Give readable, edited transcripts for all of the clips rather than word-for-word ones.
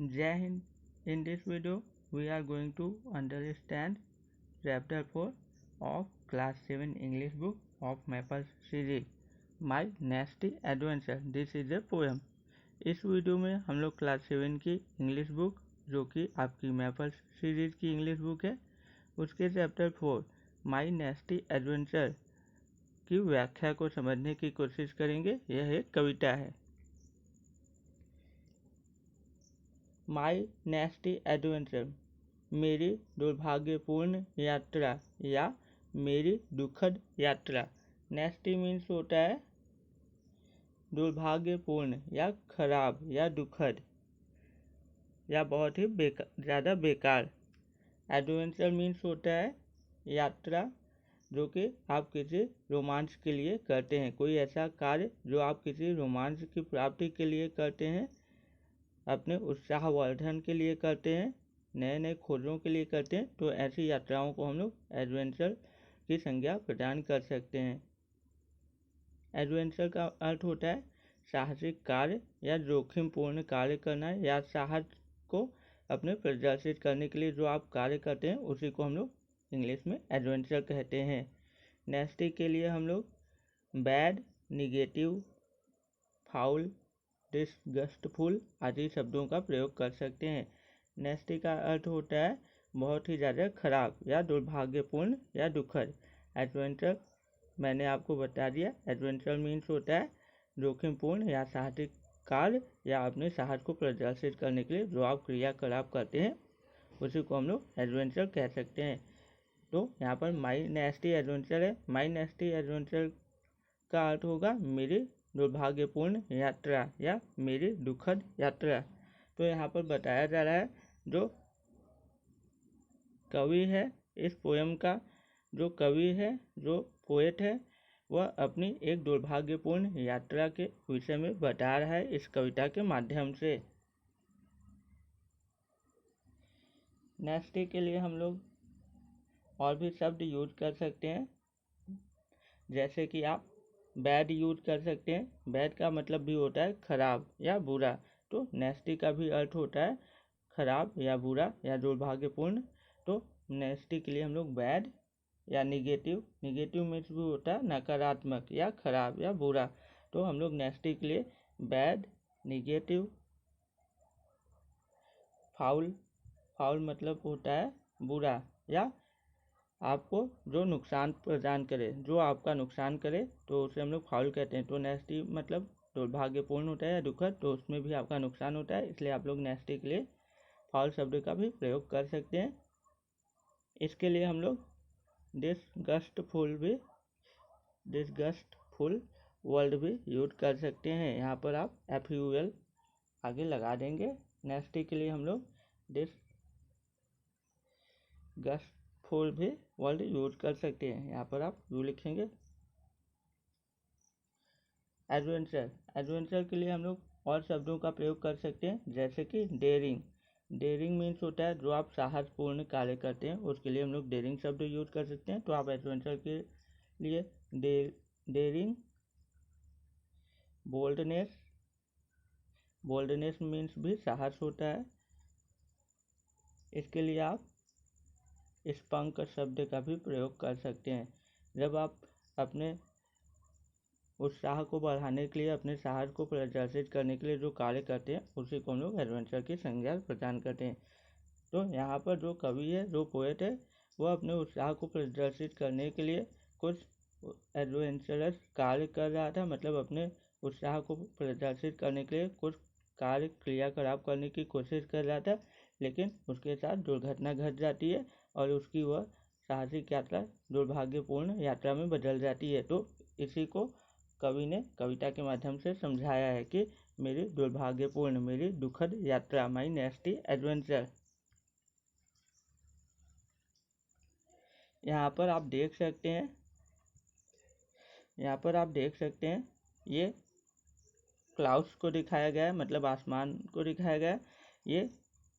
Jai Hind. In this video, we are going to understand chapter 4 of class 7 English book of Maple series, My Nasty Adventure. This is a poem. इस video में हम लोग class 7 की English book, जो कि आपकी maple series की English book है, उसके चैप्टर 4 माई नेस्टी एडवेंचर की व्याख्या को समझने की कोशिश करेंगे। यह एक कविता है। माई नेस्टी एडवेंचर, मेरी दुर्भाग्यपूर्ण यात्रा या मेरी दुखद यात्रा। नेस्टी मीन्स होता है दुर्भाग्यपूर्ण या खराब या दुखद या बहुत ही ज़्यादा बेकार। एडवेंचर मीन्स होता है यात्रा जो कि आप किसी रोमांच के लिए करते हैं, कोई ऐसा कार्य जो आप किसी रोमांच की प्राप्ति के लिए करते हैं, अपने उत्साहवर्धन के लिए करते हैं, नए नए खोजों के लिए करते हैं। तो ऐसी यात्राओं को हम लोग एडवेंचर की संज्ञा प्रदान कर सकते हैं। एडवेंचर का अर्थ होता है साहसिक कार्य या जोखिमपूर्ण कार्य करना या साहस को अपने प्रदर्शित करने के लिए जो आप कार्य करते हैं उसी को हम लोग इंग्लिश में एडवेंचर कहते हैं। नेस्टी के लिए हम लोग बैड, निगेटिव, फाउल, डिसगस्टफुल आदि शब्दों का प्रयोग कर सकते हैं। नेस्टी का अर्थ होता है बहुत ही ज़्यादा खराब या दुर्भाग्यपूर्ण या दुखद। एडवेंचर मैंने आपको बता दिया। एडवेंचर मीन्स होता है जोखिमपूर्ण या साहसिक कार्य या अपने साहस को प्रदर्शित करने के लिए जो आप क्रियाकलाप करते हैं उसी को हम लोग एडवेंचर कह सकते हैं। तो यहाँ पर माई नेस्टी एडवेंचर है। माई नेस्टी एडवेंचर का अर्थ होगा मेरी दुर्भाग्यपूर्ण यात्रा या मेरी दुखद यात्रा। तो यहाँ पर बताया जा रहा है जो कवि है, इस पोयम का जो कवि है, जो पोएट है, वह अपनी एक दुर्भाग्यपूर्ण यात्रा के विषय में बता रहा है इस कविता के माध्यम से। नेस्टी के लिए हम लोग और भी शब्द यूज कर सकते हैं, जैसे कि आप बैड यूज कर सकते हैं। बैड का मतलब भी होता है खराब या बुरा। तो नेस्टी का भी अर्थ होता है खराब या बुरा या दुर्भाग्यपूर्ण। तो नेस्टी के लिए हम लोग बैड या निगेटिव, निगेटिव मीन्स भी होता है नकारात्मक या खराब या बुरा। तो हम लोग नेस्टी के लिए बैड, निगेटिव, फाउल, फाउल मतलब होता है बुरा या आपको जो नुकसान प्रदान करे, जो आपका नुकसान करे तो उसे हम लोग फाउल कहते हैं। तो नेस्टी मतलब दुर्भाग्यपूर्ण होता है या दुखद, तो उसमें भी आपका नुकसान होता है, इसलिए आप लोग नेस्टी के लिए फाउल शब्द का भी प्रयोग कर सकते हैं। इसके लिए हम लोग डिसगस्टफुल वर्ड भी यूज कर सकते हैं। यहाँ पर आप FUL आगे लगा देंगे। नेस्टी के लिए हम लोग डिसगस्टफुल भी वर्ड यूज कर सकते हैं। यहाँ पर आप यू लिखेंगे। एडवेंचर, एडवेंचर के लिए हम लोग और शब्दों का प्रयोग कर सकते हैं, जैसे कि डेयरिंग। डेयरिंग मीन्स होता है जो आप साहसपूर्ण कार्य करते हैं, उसके लिए हम लोग डेयरिंग शब्द यूज कर सकते हैं। तो आप एडवेंचर के लिए डेयरिंग, बोल्डनेस, बोल्डनेस मीन्स भी साहस होता है, इसके लिए आप स्पंक शब्द का भी प्रयोग कर सकते हैं। जब आप अपने उत्साह को बढ़ाने के लिए, अपने साहस को प्रदर्शित करने के लिए जो कार्य करते हैं उसी को हम लोग एडवेंचर की संज्ञा प्रदान करते हैं। तो यहाँ पर जो कवि है, जो पोएट है, वह अपने उत्साह को प्रदर्शित करने के लिए कुछ एडवेंचरस कार्य कर रहा था, मतलब अपने उत्साह को प्रदर्शित करने के लिए कुछ कार्य क्रियाकलाप करने की कोशिश कर रहा था, लेकिन उसके साथ दुर्घटना घट जाती है और उसकी वह साहसिक यात्रा दुर्भाग्यपूर्ण यात्रा में बदल जाती है। तो इसी को कवि ने कविता के माध्यम से समझाया है कि मेरी दुर्भाग्यपूर्ण, मेरी दुखद यात्रा, माई नेस्टी एडवेंचर। यहाँ पर आप देख सकते हैं, यहाँ पर आप देख सकते हैं ये क्लाउड्स को दिखाया गया है, मतलब आसमान को दिखाया गया है। ये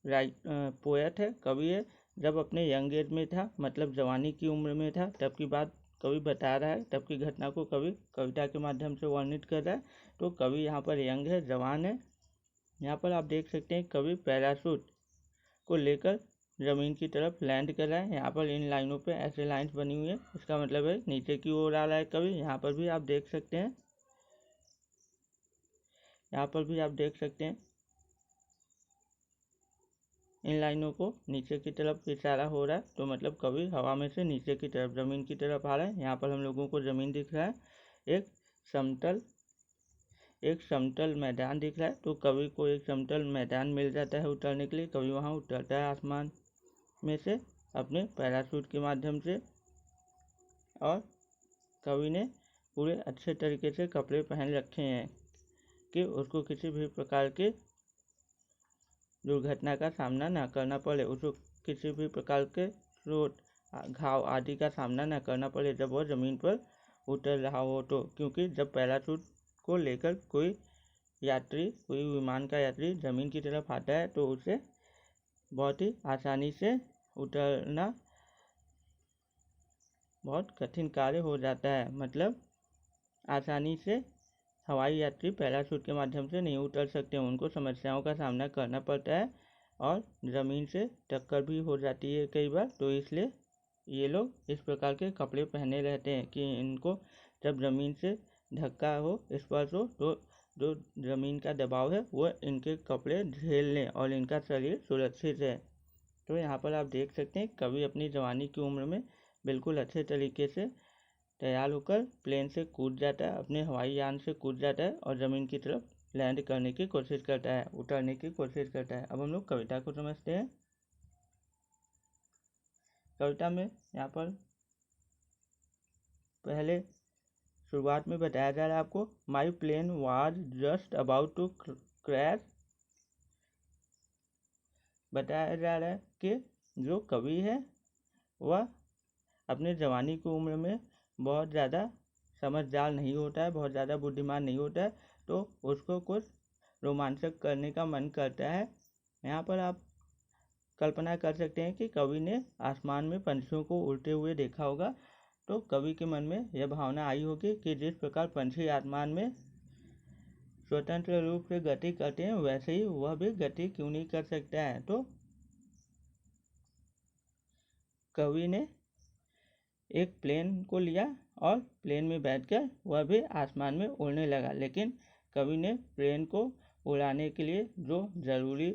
पोएट है, कवि है, जब अपने यंग एज में था, मतलब जवानी की उम्र में था, तब की बात कवि बता रहा है, तब की घटना को कवि कविता के माध्यम से वर्णित कर रहा है। तो कवि यहाँ पर यंग है, जवान है, यहाँ पर आप देख सकते हैं कवि पैराशूट को लेकर ज़मीन की तरफ लैंड कर रहा है। यहाँ पर इन लाइनों पे ऐसे लाइंस बनी हुई है, इसका मतलब है नीचे की ओर आ रहा है कवि। यहाँ पर भी आप देख सकते हैं, यहाँ पर भी आप देख सकते हैं इन लाइनों को नीचे की तरफ इशारा हो रहा है, तो मतलब कवि हवा में से नीचे की तरफ ज़मीन की तरफ आ रहा है। यहाँ पर हम लोगों को ज़मीन दिख रहा है, एक समतल मैदान दिख रहा है, तो कवि को एक समतल मैदान मिल जाता है उतरने के लिए। कवि वहाँ उतरता है आसमान में से अपने पैराशूट के माध्यम से, और कवि ने पूरे अच्छे तरीके से कपड़े पहन रखे हैं कि उसको किसी भी प्रकार के दुर्घटना का सामना ना करना पड़े, उसको किसी भी प्रकार के चोट घाव आदि का सामना ना करना पड़े जब वह ज़मीन पर उतर रहा हो। तो क्योंकि जब पैराशूट को लेकर कोई विमान का यात्री ज़मीन की तरफ आता है तो उसे बहुत ही आसानी से उतरना बहुत कठिन कार्य हो जाता है। मतलब आसानी से हवाई यात्री पैराशूट के माध्यम से नहीं उतर सकते, उनको समस्याओं का सामना करना पड़ता है और ज़मीन से टक्कर भी हो जाती है कई बार। तो इसलिए ये लोग इस प्रकार के कपड़े पहने रहते हैं कि इनको जब ज़मीन से धक्का हो, स्पर्श हो, तो जो ज़मीन का दबाव है वह इनके कपड़े झेल लें और इनका शरीर सुरक्षित है। तो यहाँ पर आप देख सकते हैं कवि अपनी जवानी की उम्र में बिल्कुल अच्छे तरीके से तैयार होकर प्लेन से कूद जाता है, अपने हवाई यान से कूद जाता है और ज़मीन की तरफ लैंड करने की कोशिश करता है, उतरने की कोशिश करता है। अब हम लोग कविता को समझते हैं। कविता में यहाँ पर पहले शुरुआत में बताया जा रहा है आपको, my plane was just about to crash. बताया जा रहा है कि जो कवि है वह अपने जवानी की उम्र में बहुत ज़्यादा समझदार नहीं होता है, बहुत ज़्यादा बुद्धिमान नहीं होता है, तो उसको कुछ रोमांचक करने का मन करता है। यहाँ पर आप कल्पना कर सकते हैं कि कवि ने आसमान में पंछियों को उड़ते हुए देखा होगा, तो कवि के मन में यह भावना आई होगी कि जिस प्रकार पंछी आसमान में स्वतंत्र रूप से गति करते हैं वैसे ही वह भी गति क्यों नहीं कर सकता है। तो कवि ने एक प्लेन को लिया और प्लेन में बैठकर वह भी आसमान में उड़ने लगा, लेकिन कवि ने प्लेन को उड़ाने के लिए जो ज़रूरी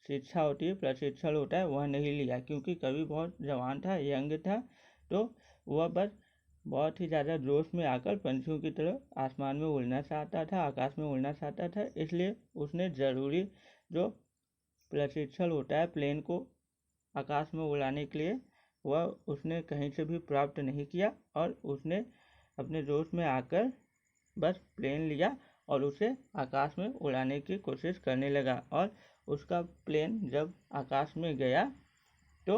शिक्षा होती है, प्रशिक्षण होता है, वह नहीं लिया, क्योंकि कवि बहुत जवान था, यंग था, तो वह बस बहुत ही ज़्यादा जोश में आकर पंछियों की तरह आसमान में उड़ना चाहता था, आकाश में उड़ना चाहता था। इसलिए उसने ज़रूरी जो प्रशिक्षण होता है प्लेन को आकाश में उड़ाने के लिए वह उसने कहीं से भी प्राप्त नहीं किया, और उसने अपने जोश में आकर बस प्लेन लिया और उसे आकाश में उड़ाने की कोशिश करने लगा। और उसका प्लेन जब आकाश में गया तो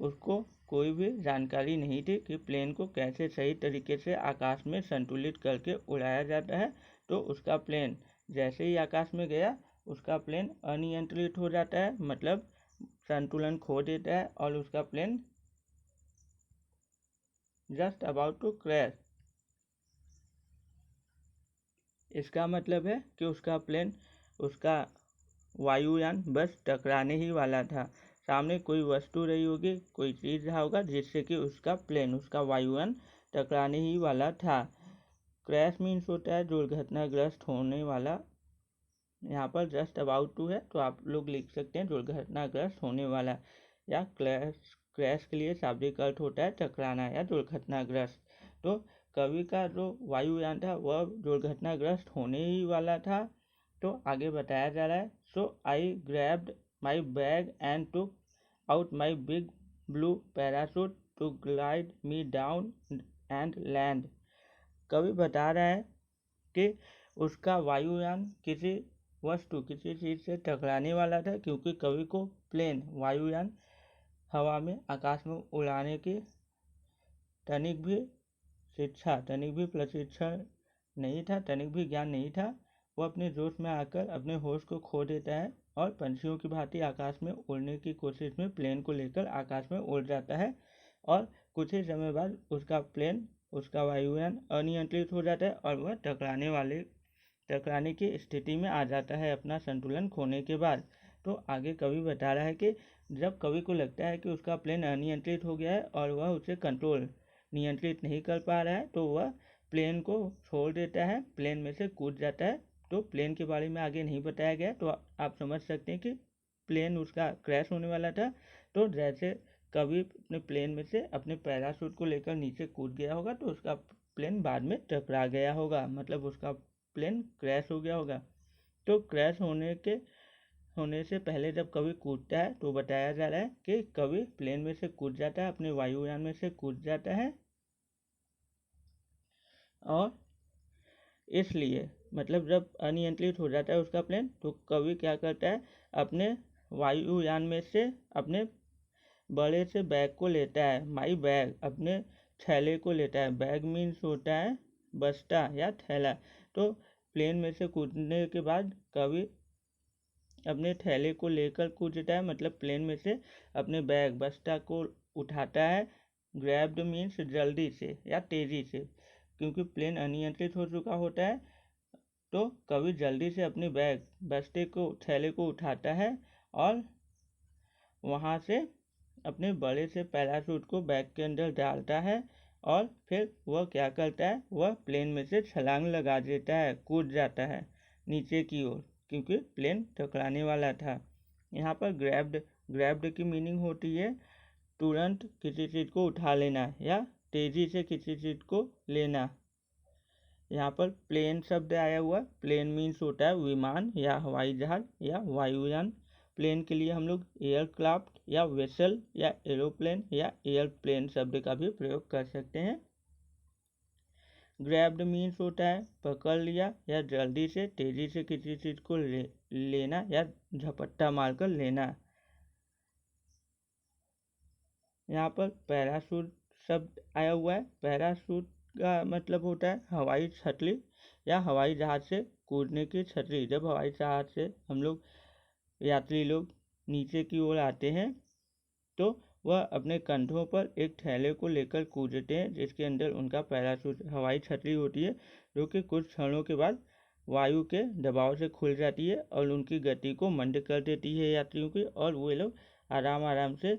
उसको कोई भी जानकारी नहीं थी कि प्लेन को कैसे सही तरीके से आकाश में संतुलित करके उड़ाया जाता है। तो उसका प्लेन जैसे ही आकाश में गया उसका प्लेन अनियंत्रित हो जाता है, मतलब संतुलन खो देता है और उसका plane just about to crash. इसका मतलब है कि उसका प्लेन, उसका वायुयान बस टकराने ही वाला था। सामने कोई वस्तु रही होगी, कोई चीज़ रहा होगा जिससे कि उसका प्लेन, उसका वायुयान टकराने ही वाला था। क्रैश मीन्स होता है दुर्घटनाग्रस्त होने वाला। यहाँ पर जस्ट अबाउट टू है तो आप लोग लिख सकते हैं दुर्घटनाग्रस्त होने वाला, या क्रैश के लिए शाब्दिक अर्थ होता है टकराना या दुर्घटनाग्रस्त। तो कवि का जो वायुयान था वह दुर्घटनाग्रस्त होने ही वाला था। तो आगे बताया जा रहा है, so I grabbed my bag and took out my big blue parachute to glide me down and land. कवि बता रहा है कि उसका वायुयान किसी वस्तु, किसी चीज़ से टकराने वाला था, क्योंकि कवि को प्लेन, वायुयान हवा में आकाश में उड़ाने की तनिक भी प्रशिक्षण नहीं था, तनिक भी ज्ञान नहीं था। वो अपने जोश में आकर अपने होश को खो देता है और पंछियों की भांति आकाश में उड़ने की कोशिश में प्लेन को लेकर आकाश में उड़ जाता है, और कुछ ही समय बाद उसका प्लेन, उसका वायुयान अनियंत्रित हो जाता है और वह टकराने वाले टकराने की स्थिति में आ जाता है अपना संतुलन खोने के बाद। तो आगे कवि बता रहा है कि जब कवि को लगता है कि उसका प्लेन अनियंत्रित हो गया है और वह उसे नियंत्रित नहीं कर पा रहा है, तो वह प्लेन को छोड़ देता है, प्लेन में से कूद जाता है। तो प्लेन के बारे में आगे नहीं बताया गया, तो आप समझ सकते हैं कि प्लेन उसका क्रैश होने वाला था। तो जैसे कभी अपने प्लेन में से अपने पैराशूट को लेकर नीचे कूद गया होगा, तो उसका प्लेन बाद में टकरा गया होगा, मतलब उसका प्लेन क्रैश हो गया होगा। तो क्रैश होने से पहले जब कभी कूदता है तो बताया जा रहा है कि कभी प्लेन में से कूद जाता है, अपने वायुयान में से कूद जाता है, और इसलिए मतलब जब अनियंत्रित हो जाता है उसका प्लेन, तो कभी क्या करता है, अपने वायुयान में से अपने बड़े से बैग को लेता है, माई बैग, अपने थैले को लेता है। बैग मीन्स होता है बस्ता या थैला। तो प्लेन में से कूदने के बाद कभी अपने थैले को लेकर कूदता है, मतलब प्लेन में से अपने बैग बस्ता को उठाता है। ग्रैब्ड मीन्स जल्दी से या तेज़ी से, क्योंकि प्लेन अनियंत्रित हो चुका होता है। तो कभी जल्दी से अपने बैग बस्ते को थैले को उठाता है और वहाँ से अपने बड़े से पैराशूट को बैग के अंदर डालता है, और फिर वह क्या करता है, वह प्लेन में से छलांग लगा देता है, कूद जाता है नीचे की ओर, क्योंकि प्लेन टकराने वाला था। यहाँ पर ग्रैब्ड की मीनिंग होती है तुरंत किसी चीज़ को उठा लेना या तेज़ी से किसी चीज़ को लेना। यहाँ पर प्लेन शब्द आया हुआ, प्लेन मीन्स होता है विमान या हवाई जहाज या वायुयान। प्लेन के लिए हम लोग एयरक्राफ्ट या वेसल या एरोप्लेन या एयरप्लेन शब्द का भी प्रयोग कर सकते हैं। ग्रैब्ड मीन्स होता है पकड़ लिया या जल्दी से तेज़ी से किसी चीज़ को लेना या झपट्टा मारकर लेना। यहाँ पर पैराशूट शब्द आया हुआ है। पैराशूट का मतलब होता है हवाई छतरी या हवाई जहाज से कूदने की छतरी। जब हवाई जहाज से हम लोग यात्री लोग नीचे की ओर आते हैं, तो वह अपने कंधों पर एक थैले को लेकर कूदते हैं, जिसके अंदर उनका पैराशूट हवाई छतरी होती है, जो कि कुछ क्षणों के बाद वायु के दबाव से खुल जाती है और उनकी गति को मंद कर देती है यात्रियों की, और वे लोग आराम आराम से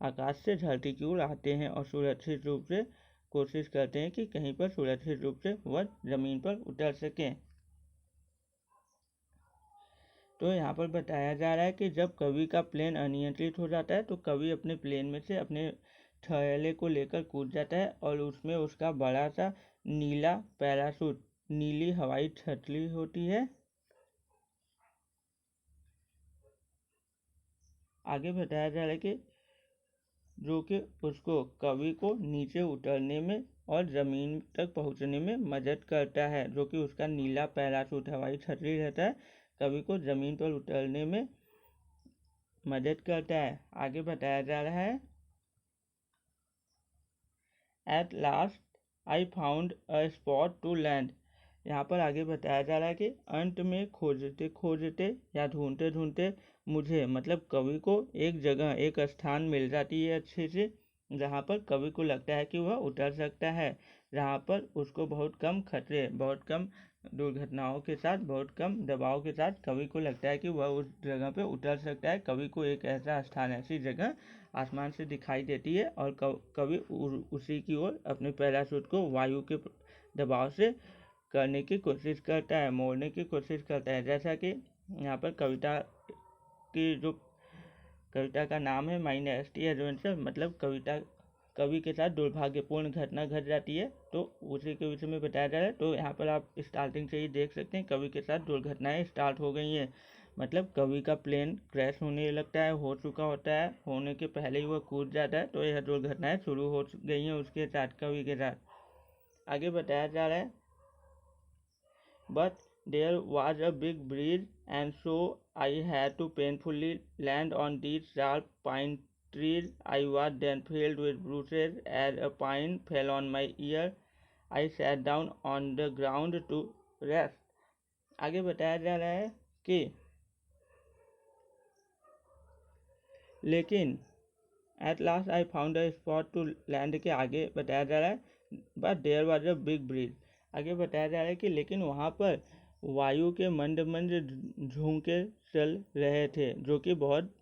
आकाश से धरती की ओर आते हैं और सुरक्षित रूप से कोशिश करते हैं कि कहीं पर सुरक्षित रूप से वह ज़मीन पर उतर सकें। तो यहाँ पर बताया जा रहा है कि जब कवि का प्लेन अनियंत्रित हो जाता है, तो कवि अपने प्लेन में से अपने थैले को लेकर कूद जाता है और उसमें उसका बड़ा सा नीला पैराशूट, नीली हवाई छतरी होती है। आगे बताया जा रहा है कि जो कि उसको कवि को नीचे उतरने में और ज़मीन तक पहुंचने में मदद करता है। जो कि उसका नीला पैराशूट हवाई छतरी रहता है, कवि को ज़मीन पर उतरने में मदद करता है। आगे बताया जा रहा है, at last I found a spot to land. यहाँ पर आगे बताया जा रहा है कि अंत में खोजते खोजते या ढूंढते ढूंढते मुझे, मतलब कवि को एक जगह एक स्थान मिल जाती है अच्छे से, जहाँ पर कवि को लगता है कि वह उतर सकता है, जहाँ पर उसको बहुत कम खतरे, बहुत कम दुर्घटनाओं के साथ, बहुत कम दबाव के साथ कवि को लगता है कि वह उस जगह पे उतर सकता है। कवि को एक ऐसा स्थान, ऐसी जगह आसमान से दिखाई देती है और कवि उसी की ओर अपने पैराशूट को वायु के दबाव से करने की कोशिश करता है, मोड़ने की कोशिश करता है। जैसा कि यहाँ पर कविता का नाम है माई नेस्टी एडवेंचर, मतलब कवि के साथ दुर्भाग्यपूर्ण घटना घट जाती है, तो उसी के विषय में बताया जा रहा है। तो यहाँ पर आप स्टार्टिंग से ही देख सकते हैं कवि के साथ दुर्घटनाएं स्टार्ट हो गई हैं, मतलब कवि का प्लेन क्रैश होने लगता है, हो चुका होता है, होने के पहले ही वह कूद जाता है, तो यह दुर्घटनाएं शुरू हो गई हैं उसके साथ, कवि के साथ। आगे बताया जा रहा है, but there was a big breeze and so I had to painfully land on these sharp pine trees. I was then filled with bruises as a pine fell on my ear. I sat down on the ground to rest. आगे बताया जा रहा है कि लेकिन at last I found a spot to land के आगे बताया जा रहा है, but there was a big breeze. आगे बताया जा रहा है कि लेकिन वहाँ पर वायु के मंद मंद झोंके चल रहे थे जो कि बहुत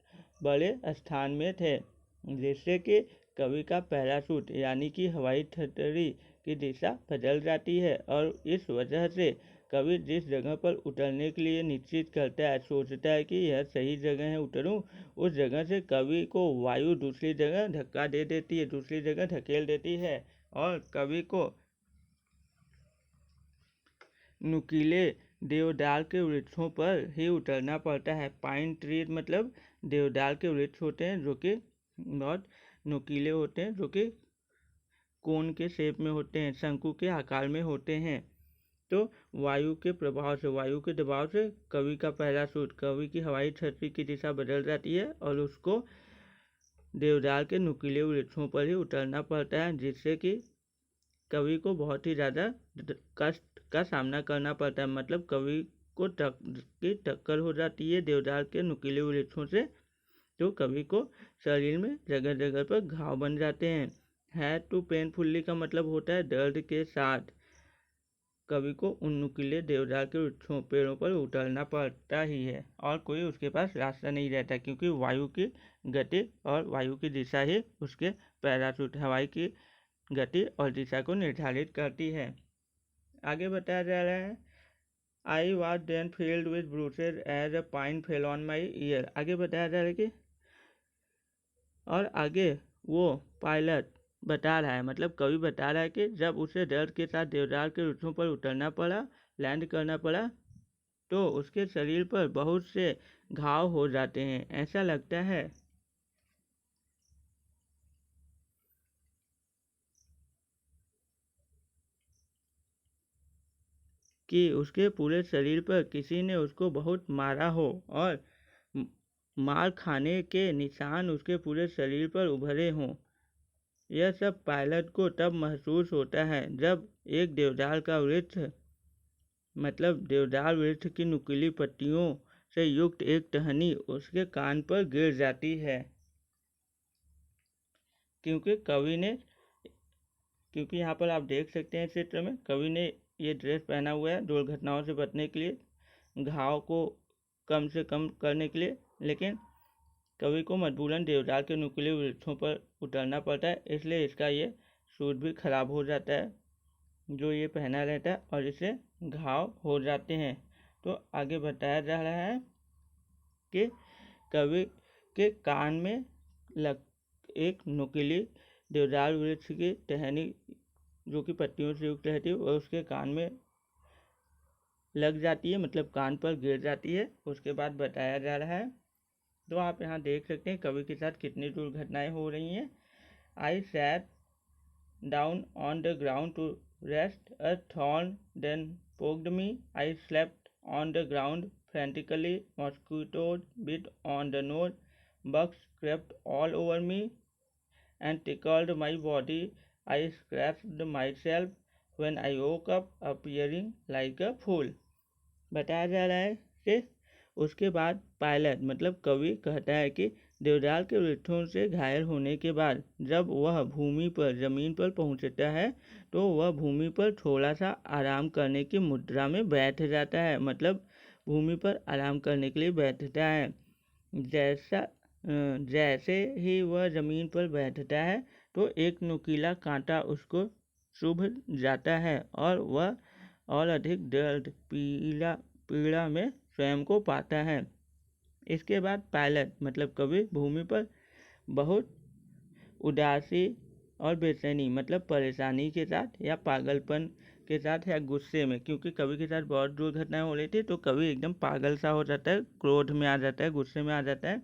बड़े स्थान में थे, जिससे कि कवि का पैराशूट यानी कि हवाई ठिठुरी की दिशा बदल जाती है और इस वजह से कवि जिस जगह पर उतरने के लिए निश्चित करता है, सोचता है कि यह सही जगह है उतरूं, उस जगह से कवि को वायु दूसरी जगह धक्का दे देती है, दूसरी जगह धकेल देती है और कवि को नुकीले देवदार के वृक्षों पर ही उतरना पड़ता है। पाइन ट्री मतलब देवदार के वृक्ष होते हैं जो कि बहुत नुकीले होते हैं, जो कि कोन के शेप में होते हैं, शंकु के आकार में होते हैं। तो वायु के प्रभाव से, वायु के दबाव से कवि का पैराशूट, कवि की हवाई छतरी की दिशा बदल जाती है और उसको देवदार के नुकीले वृक्षों पर ही उतरना पड़ता है, जिससे कि कवि को बहुत ही ज़्यादा कष्ट का सामना करना पड़ता है। मतलब कवि को टक्कर हो जाती है देवदार के नुकीले वृक्षों से, तो कवि को शरीर में जगह जगह पर घाव बन जाते हैं। हैड टू पेनफुल्ली का मतलब होता है दर्द के साथ कवि को उन नुकीले देवदार के वृक्षों पेड़ों पर उतरना पड़ता ही है और कोई उसके पास रास्ता नहीं रहता, क्योंकि वायु की गति और वायु की दिशा ही उसके पैराशूट हवाई की गति और दिशा को निर्धारित करती है। आगे बताया जा रहा है I was then filled with bruises as a pine fell on my ear. आगे बताया जा रहा है कि और आगे वो पायलट बता रहा है, मतलब कवि बता रहा है कि जब उसे दर्द के साथ देवदार के वृक्षों पर उतरना पड़ा, लैंड करना पड़ा, तो उसके शरीर पर बहुत से घाव हो जाते हैं। ऐसा लगता है कि उसके पूरे शरीर पर किसी ने उसको बहुत मारा हो और मार खाने के निशान उसके पूरे शरीर पर उभरे हों। यह सब पायलट को तब महसूस होता है जब एक देवदार का वृक्ष, मतलब देवदार वृक्ष की नुकीली पत्तियों से युक्त एक टहनी उसके कान पर गिर जाती है। क्योंकि यहाँ पर आप देख सकते हैं चित्र में कवि ने ये ड्रेस पहना हुआ है दुर्घटनाओं से बचने के लिए, घाव को कम से कम करने के लिए, लेकिन कवि को मजबूरन देवदार के नुकीले वृक्षों पर उतरना पड़ता है, इसलिए इसका ये सूट भी खराब हो जाता है जो ये पहना रहता है और इसे घाव हो जाते हैं। तो आगे बताया जा रहा है कि कवि के कान में एक नुकीली देवदार वृक्ष की टहनी जो कि पत्तियों से युक्त रहती है वह उसके कान में लग जाती है, मतलब कान पर गिर जाती है। उसके बाद बताया जा रहा है, तो आप यहाँ देख सकते हैं कवि के साथ कितनी दुर्घटनाएं हो रही हैं। I sat down on the ground to rest, a thorn then poked me. I slept on the ground frantically. Mosquitoes bit on the nose. Bugs crept all over me and tickled my body. I scratched myself when I woke up, appearing like a fool. बताया जा रहा है कि उसके बाद pilot मतलब कवि कहता है कि देवदार के वृक्षों से घायल होने के बाद जब वह भूमि पर ज़मीन पर पहुंचता है तो वह भूमि पर थोड़ा सा आराम करने की मुद्रा में बैठ जाता है, मतलब भूमि पर आराम करने के लिए बैठता है। जैसे ही वह ज़मीन पर बैठता है तो एक नुकीला कांटा उसको चुभ जाता है और वह और अधिक दर्द पीड़ा में स्वयं को पाता है। इसके बाद पायलट मतलब कवि भूमि पर बहुत उदासी और बेचैनी मतलब परेशानी के साथ या पागलपन के साथ या गुस्से में, क्योंकि कवि के साथ बहुत दुर्घटनाएं हो रही थी तो कवि एकदम पागल सा हो जाता है, क्रोध में आ जाता है, गुस्से में आ जाता है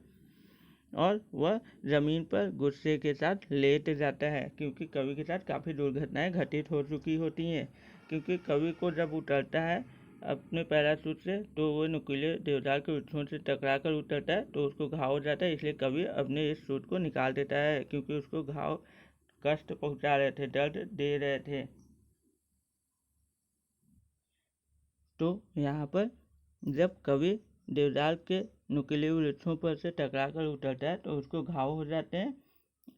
और वह ज़मीन पर गुस्से के साथ लेट जाता है, क्योंकि कवि के साथ काफ़ी दुर्घटनाएं घटित हो चुकी होती हैं। क्योंकि कवि को जब उतरता है अपने पैराशूट से तो वो नुकीले देवदार के वृक्षों से टकरा कर उतरता है तो उसको घाव हो जाता है, इसलिए कवि अपने इस सूट को निकाल देता है क्योंकि उसको घाव कष्ट पहुंचा रहे थे, दर्द दे रहे थे। तो यहाँ पर जब कवि देवदार के नुकीले वृक्षों पर से टकरा कर उतरता है तो उसको घाव हो जाते हैं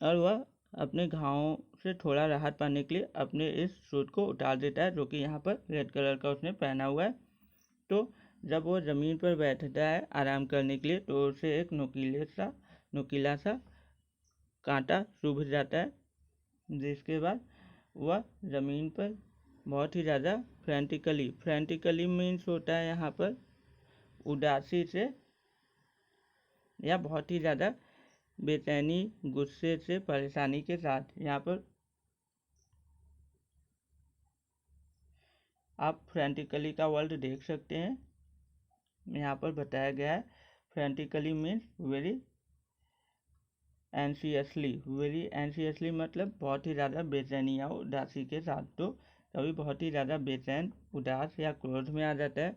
और वह अपने घावों से थोड़ा राहत पाने के लिए अपने इस सूट को उतार देता है जो कि यहाँ पर रेड कलर का उसने पहना हुआ है। तो जब वो ज़मीन पर बैठता है आराम करने के लिए तो उसे एक नुकीला सा कांटा चुभ जाता है, जिसके बाद वह ज़मीन पर बहुत ही ज़्यादा फ्रेंटिकली मीन्स होता है यहाँ पर उदासी से या बहुत ही ज़्यादा बेचैनी, गुस्से से, परेशानी के साथ। यहाँ पर आप फ्रेंटिकली का वर्ड देख सकते हैं, यहाँ पर बताया गया है। फ्रेंटिकली मीन्स वेरी एंशियसली मतलब बहुत ही ज़्यादा बेचैनी या उदासी के साथ। तो कभी बहुत ही ज़्यादा बेचैन, उदास या क्रोध में आ जाता है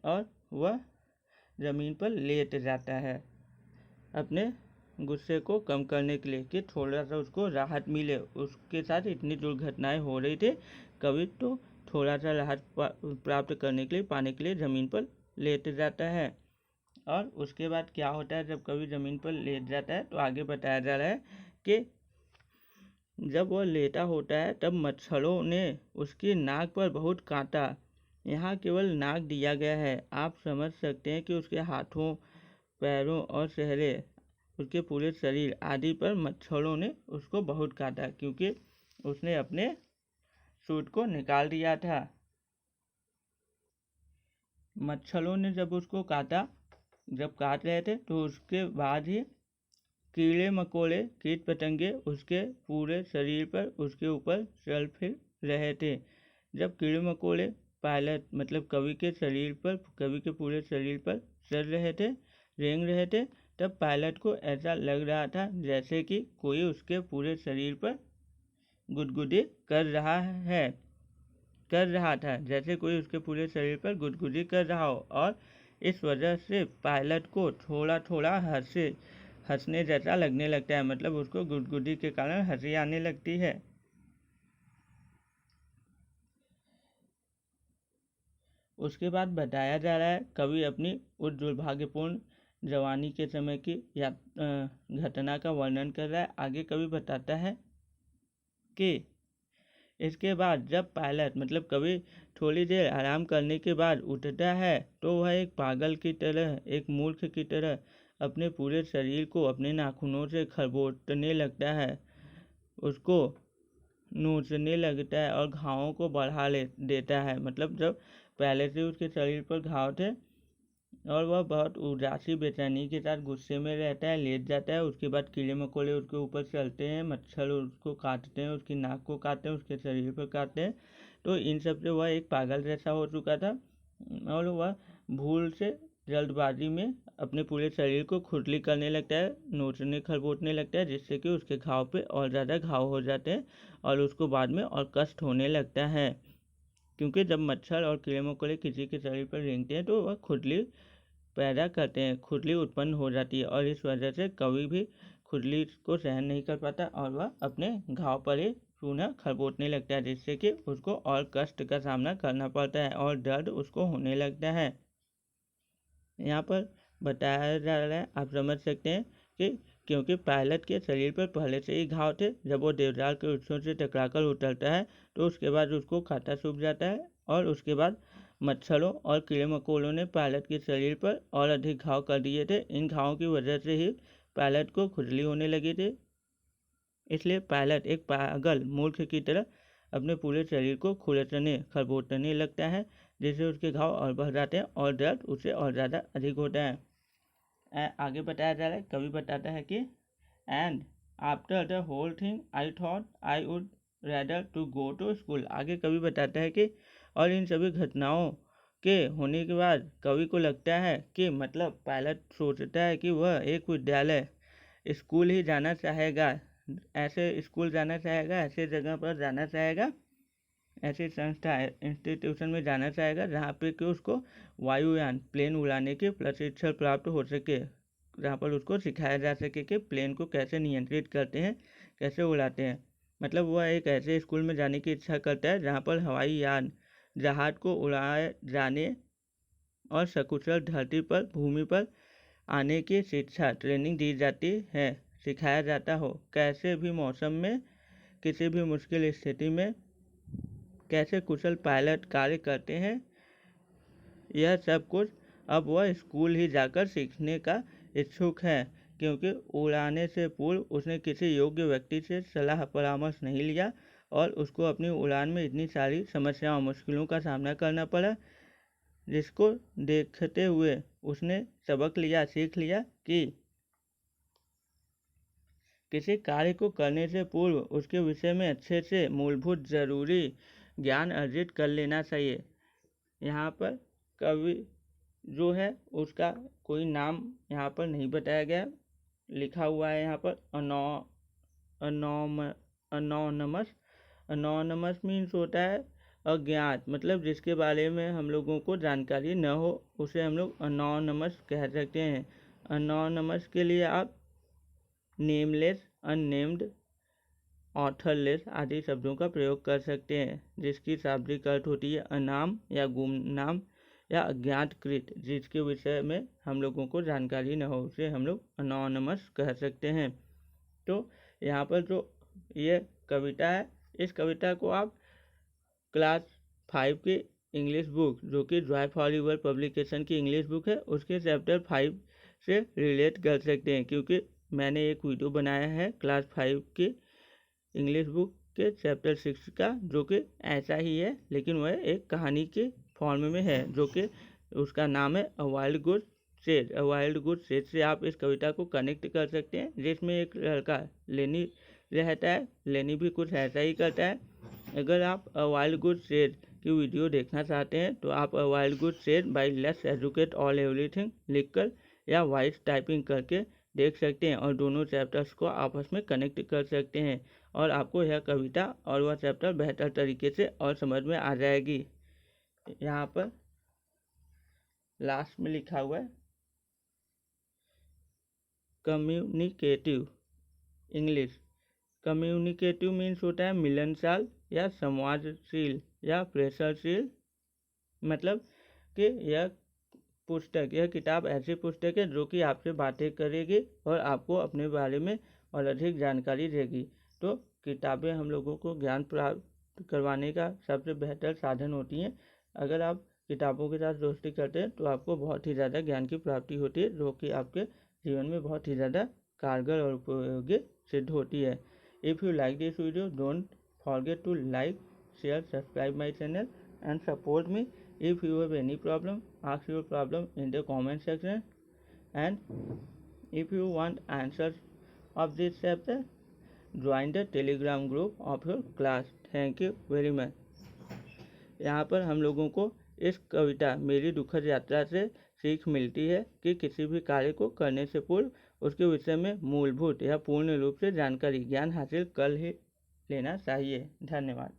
और वह ज़मीन पर लेट जाता है अपने गुस्से को कम करने के लिए कि थोड़ा सा उसको राहत मिले। उसके साथ इतनी दुर्घटनाएं हो रही थी, कभी तो थोड़ा सा राहत प्राप्त करने के लिए, पाने के लिए ज़मीन पर लेट जाता है। और उसके बाद क्या होता है, जब कभी ज़मीन पर लेट जाता है तो आगे बताया जा रहा है कि जब वह लेटा होता है तब मच्छरों ने उसकी नाक पर बहुत काटा। यहाँ केवल नाक दिया गया है, आप समझ सकते हैं कि उसके हाथों, पैरों और चेहरे, उसके पूरे शरीर आदि पर मच्छरों ने उसको बहुत काटा, क्योंकि उसने अपने सूट को निकाल दिया था। मच्छरों ने जब उसको काटा, जब काट रहे थे तो उसके बाद ही कीड़े मकोड़े, कीट पतंगे उसके पूरे शरीर पर, उसके ऊपर चल फिर रहे थे। जब कीड़े मकोड़े पायलट मतलब कवि के शरीर पर, कवि के पूरे शरीर पर चल रहे थे, रेंग रहे थे, तब पायलट को ऐसा लग रहा था जैसे कि कोई उसके पूरे शरीर पर गुदगुदी कर रहा था, जैसे कोई उसके पूरे शरीर पर गुदगुदी कर रहा हो। और इस वजह से पायलट को थोड़ा थोड़ा हंसने जैसा लगने लगता है, मतलब उसको गुदगुदी के कारण हंसी आने लगती है। उसके बाद बताया जा रहा है कवि अपनी उस दुर्भाग्यपूर्ण जवानी के समय की घटना का वर्णन कर रहा है। आगे कवि बताता है कि इसके बाद जब पायलट मतलब कवि थोड़ी देर आराम करने के बाद उठता है तो वह एक पागल की तरह, एक मूर्ख की तरह अपने पूरे शरीर को अपने नाखूनों से खरबोटने लगता है, उसको नोचने लगता है और घावों को बढ़ा देता है। मतलब जब पहले से उसके शरीर पर घाव थे और वह बहुत उदासी बेचैनी के साथ गुस्से में रहता है, लेट जाता है, उसके बाद कीड़े मकोड़े उसके ऊपर चलते हैं, मच्छर उसको काटते हैं, उसकी नाक को काटते हैं, उसके शरीर पर काटते हैं। तो इन सब से वह एक पागल जैसा हो चुका था और वह भूल से जल्दबाजी में अपने पूरे शरीर को खुजली करने लगता है, नोचने खरबोटने लगता है, जिससे कि उसके घाव पे और ज़्यादा घाव हो जाते हैं और उसको बाद में और कष्ट होने लगता है। क्योंकि जब मच्छर और कीड़े मकोड़े किसी के शरीर पर रेंगते हैं तो वह खुजली पैदा करते हैं, खुजली उत्पन्न हो जाती है और इस वजह से कवि भी खुजली को सहन नहीं कर पाता और वह अपने घाव पर ही चूना खरबोटने लगता है, जिससे कि उसको और कष्ट का सामना करना पड़ता है और दर्द उसको होने लगता है। यहाँ पर बताया जा रहा है, आप समझ सकते हैं कि क्योंकि पायलट के शरीर पर पहले से ही घाव थे, जब वो देवदार के वृक्षों से टकराकर उतरता है तो उसके बाद उसको कांटा सूख जाता है और उसके बाद मच्छरों और कीड़े मकोड़ों ने पायलट के शरीर पर और अधिक घाव कर दिए थे। इन घावों की वजह से ही पायलट को खुजली होने लगी थी, इसलिए पायलट एक पागल मूर्ख की तरह अपने पूरे शरीर को खुरचने खरबोटने लगता है, जिससे उसके घाव और बढ़ जाते हैं और दर्द उससे और ज़्यादा अधिक होता है। आगे बताया जा रहा है, कवि बताता है कि and after the whole thing I thought I would rather to go to school. आगे कवि बताता है कि और इन सभी घटनाओं के होने के बाद कवि को लगता है कि मतलब पायलट सोचता है कि वह एक विद्यालय स्कूल ही जाना चाहेगा, ऐसे स्कूल जाना चाहेगा, ऐसे जगह पर जाना चाहेगा, ऐसी संस्था इंस्टीट्यूशन में जाना चाहेगा जहाँ पे कि उसको वायुयान प्लेन उड़ाने की प्रशिक्षण प्राप्त हो सके, जहाँ पर उसको सिखाया जा सके कि प्लेन को कैसे नियंत्रित करते हैं, कैसे उड़ाते हैं। मतलब वह एक ऐसे स्कूल में जाने की इच्छा करता है जहाँ पर हवाई यान जहाज को उड़ाए जाने और सकुशल धरती पर भूमि पर आने की शिक्षा ट्रेनिंग दी जाती है, सिखाया जाता हो, कैसे भी मौसम में, किसी भी मुश्किल स्थिति में कैसे कुशल पायलट कार्य करते हैं, यह सब कुछ अब वह स्कूल ही जाकर सीखने का इच्छुक है, क्योंकि उड़ाने से पूर्व उसने किसी योग्य व्यक्ति से सलाह परामर्श नहीं लिया और उसको अपनी उड़ान में इतनी सारी समस्याओं मुश्किलों का सामना करना पड़ा, जिसको देखते हुए उसने सबक लिया, सीख लिया कि किसी कार्य को करने से पूर्व उसके विषय में अच्छे से मूलभूत ज़रूरी ज्ञान अर्जित कर लेना चाहिए। यहाँ पर कवि जो है उसका कोई नाम यहाँ पर नहीं बताया गया, लिखा हुआ है यहाँ पर अनोनमस। अनोनमस मीन्स होता है अज्ञात, मतलब जिसके बारे में हम लोगों को जानकारी न हो उसे हम लोग अनोनमस कह सकते हैं। अनोनमस के लिए आप नेमलेस, अननेम्ड, ऑथरलेस आदि शब्दों का प्रयोग कर सकते हैं, जिसकी शाब्दिक अर्थ होती है अनाम या गुमनाम या अज्ञातकृत, जिसके विषय में हम लोगों को जानकारी न हो उसे हम लोग अनोनमस कह सकते हैं। तो यहाँ पर जो ये कविता है, इस कविता को आप क्लास 5 की इंग्लिश बुक, जो कि जॉय फॉर पब्लिकेशन की इंग्लिश बुक है, उसके चैप्टर 5 से रिलेट कर सकते हैं, क्योंकि मैंने एक वीडियो बनाया है क्लास 5 की इंग्लिश बुक के चैप्टर 6 का, जो कि ऐसा ही है, लेकिन वह एक कहानी के फॉर्म में है, जो कि उसका नाम है अ वाइल्ड गुड सेज। अ वाइल्ड गुड सेज से आप इस कविता को कनेक्ट कर सकते हैं, जिसमें एक लड़का लेनी रहता है, लेनी भी कुछ ऐसा ही करता है। अगर आप अ वाइल्ड गुड सेज की वीडियो देखना चाहते हैं तो आप a wild good sage by let's educate all everything लिखकर या वॉइस टाइपिंग करके देख सकते हैं, और दोनों चैप्टर्स को आपस में कनेक्ट कर सकते हैं, और आपको यह कविता और वह चैप्टर बेहतर तरीके से और समझ में आ जाएगी। यहाँ पर लास्ट में लिखा हुआ है कम्युनिकेटिव इंग्लिश। कम्युनिकेटिव मीन्स होता है मिलनसार या संवादशील या प्रेषणशील, मतलब कि यह पुस्तक, यह किताब ऐसी पुस्तक है जो कि आपसे बातें करेगी और आपको अपने बारे में और अधिक जानकारी देगी। तो किताबें हम लोगों को ज्ञान प्राप्त करवाने का सबसे बेहतर साधन होती हैं। अगर आप किताबों के साथ दोस्ती करते हैं तो आपको बहुत ही ज़्यादा ज्ञान की प्राप्ति होती है, जो कि आपके जीवन में बहुत ही ज़्यादा कारगर और उपयोगी सिद्ध होती है। If you like this video, don't forget to like, share, subscribe my channel and support me. If you have any problem, ask your problem in the comment section, and if you want answers of this chapter, join the telegram group of your class. Thank you very much. यहाँ पर हम लोगों को इस कविता मेरी दुखद यात्रा से सीख मिलती है कि किसी भी कार्य को करने से पूर्व उसके विषय में मूलभूत या पूर्ण रूप से जानकारी, ज्ञान हासिल कर ही लेना चाहिए। धन्यवाद।